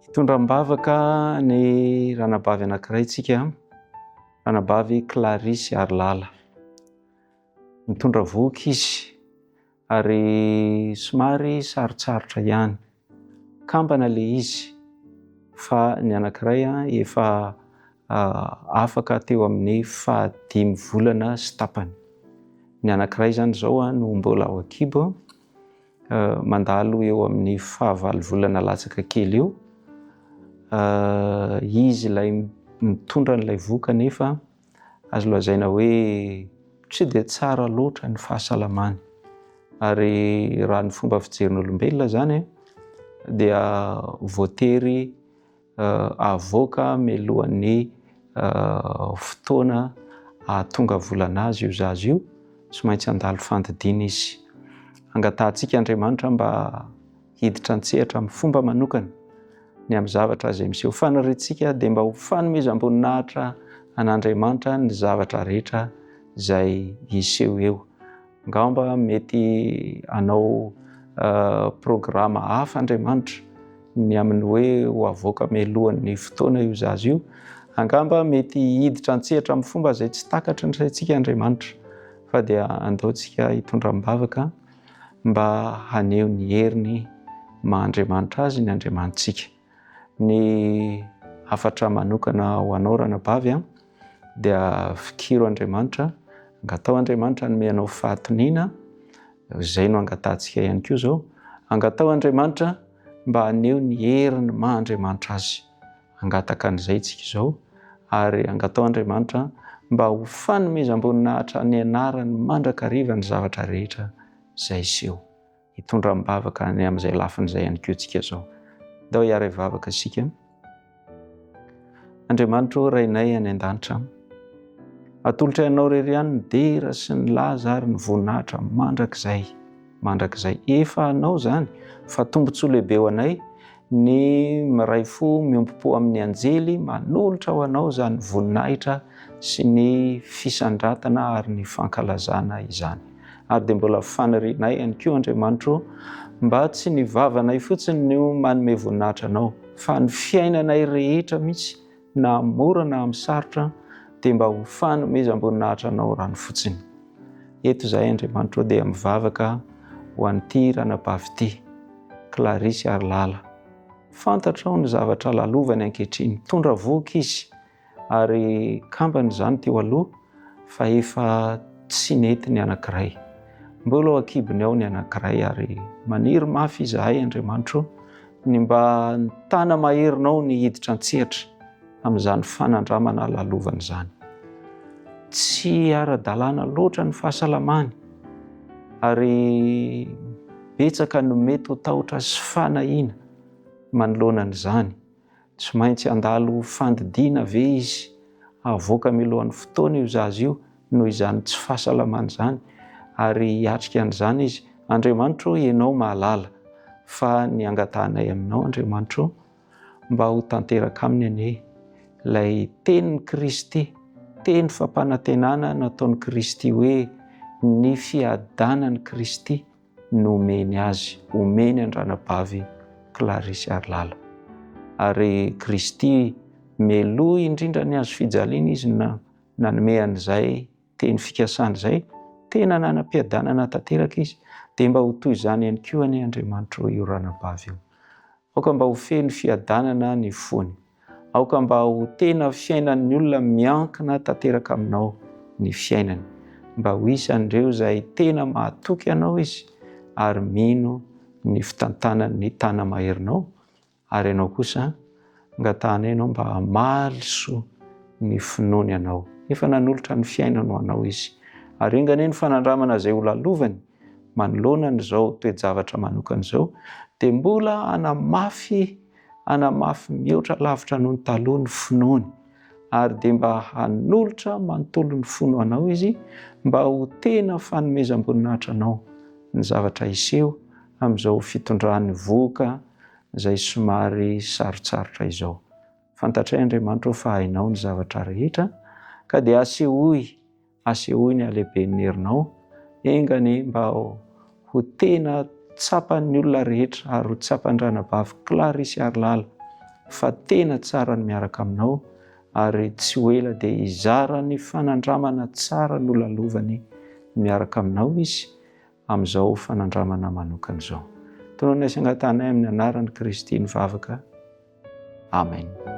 Tondram-bavaka ny ranabavy anankiray tsika, ranabavy Clarisy Arlala. Mitondra voky izy ary somary sarotsarotra ihany. Kambana le izy fa ny anankiray efa afaka teo amin'ny 5 volana sy tapany. Ny anankiray zany zao no mbola ao an-kibo, mandalo eo amin'ny 9 volana latsaka kely eo. Izy ilay mitondra an'ilay voka nefa azo lazaina hoe tsy dia tsara loatra ny fahasalamany. Ary raha ny fomba fijerin'olombelona zany dia voatery avoaka mialohan'ny fotoana tonga volana azy io zazy io, tsy maintsy handalo fandidina izy. Angatantsika Andriamanitra mba hiditra an-tsehatra amin'ny fomba manokana ny amin'ny zavatra izay miseho. Faniriantsika dia mba ho fanomezam-boninahitra an'Andriamanitra ny zavatra rehetra izay hiseho eo. Angamba mety hanao programa hafa Andriamanitra ny amin'ny hoe ho avoaka mialohan'ny fotoana io zazy io. Angamba mety hiditra an-tsehatra amin'ny fomba izay tsy takatry ny saintsika Andriamanitra, fa dia andaontsika hitondram-bavaka mba haneho ny heriny maha-Andriamanitra azy ny Andriamanitsika. Ny hafatra manokana ho anao ranabavy dia fikiro Andriamanitra, angatao Andriamanitra hanome anao fahatoniana, izay no angatantsika ihany koa zao. Angatao Andriamanitra mba haneho ny heriny maha-Andriamanitra azy, angataka an'izay isika izao. Ary angatao Andriamanitra mba ho fanomezam-boninahitra ny anarany mandrakariva ny zavatra rehetra izay iseho. Hitondram-bavaka ny amin'izay lafiny izay ihany koa isika zao. Andao hiara hivavaka isika. Andriamanitra Rainay any an-danitra, atolotra ianao irery ihany ny dera sy ny laza ary ny voninahitra mandrakizay. Efa anao zany, fa tombontsoa lehibe ho anay ny miray fo miompo-po amin'ny anjely manolotra ho anao zany voninahitra sy ny fisandratana ary ny fankalazana izany. Ary dia mbola fanirianay ihany koa Andriamanitra mba tsy ny vavanay fotsiny no manome voninahitra anao, fa ny fiainanay rehetra mihitsy na mora na amin'ny sarotra dia mba ho fanomezam-boninahitra anao rano fotsiny. Eto izay Andriamanitra dia mivavaka ho an'ity ranabavy ity, Clarisy Arlala. Fantatrao ny zavatra lalovany ankehitriny, mitondra voky izy ary kambana izany teo aloha fa efa tsy nety ny anankiray. Mbola ao an-kibony ao ny anankiray ary maniry mafy izahay Andriamanitra ny mba nitana maherinao ny hiditra an-tsehatra amin'izany fanandramana lalovana izany. Tsy ara-dalàna loatra ny fahasalamany ary betsaka no mety ho tahotra sy fanahiana manoloana an'izany. Tsy maintsy handalo fandidiana ve izy, avoaka mialohan'ny fotoana io zazy io noho izany tsy fahasalamana izany. Ary hiatrika an'izany izy, Andriamanitra ianao mahalala, fa ny angatanay aminao Andriamanitra mba ho tanteraka aminy anie ilay tenin'i Kristy, teny fampanantenana nataon'i Kristy hoe ny fiadanan'i Kristy no omeny azy, omeny an-dranabavy Clarisy Arlala. Ary Kristy mialoha indrindra ny azo fijaliana izy nanome an'izay teny fikasana izay, tena nanam-piadanana tanteraka izy, dia mba ho toy izany ihany koa any Andriamanitra io ranabavy io. Aoka mba ho feno fiadanana ny fony, aoka mba ho tena fiainan'ny olona miankina tanteraka aminao ny fiainany, mba ho isan'ireo izay tena mahatoky anao izy ary mino ny fitantanany tana maherinao. Ary ianao kosa angatanay ianao mba hamalyso ny finoany anao. Efa nanolotra ny fiainany ho anao izy. Ary ingany ny fanandramana izay ho lalovany manoloana n'izao toe-javatra manokana izao dia mbola hanamafy mihoatra lavitra noho ny taloha ny finoany. Ary dia mba hanolotra manontolo ny fono anao izy mba ho tena fanomezam-boninahitra anao ny zavatra iseho amin'izao fitondran'ny voka izay somary sarotsarotra izao. Fantatray Andriamanitra fa hainao ny zavatra rehetra ka dia asehoy ny halehiben'ny herinao, engany mba ho tena tsapan'ny olona rehetra ary ho tsapan'ny ranabavy Clarisy Arlala fa tena tsara ny miaraka aminao ary tsy ho ela dia hizara ny fanandramana tsara nolalovany miaraka aminao izy amin'izao fanandramana manokana izao. Toy ny asangatanay amin'ny anaran'i Kristy nivavaka. Amen.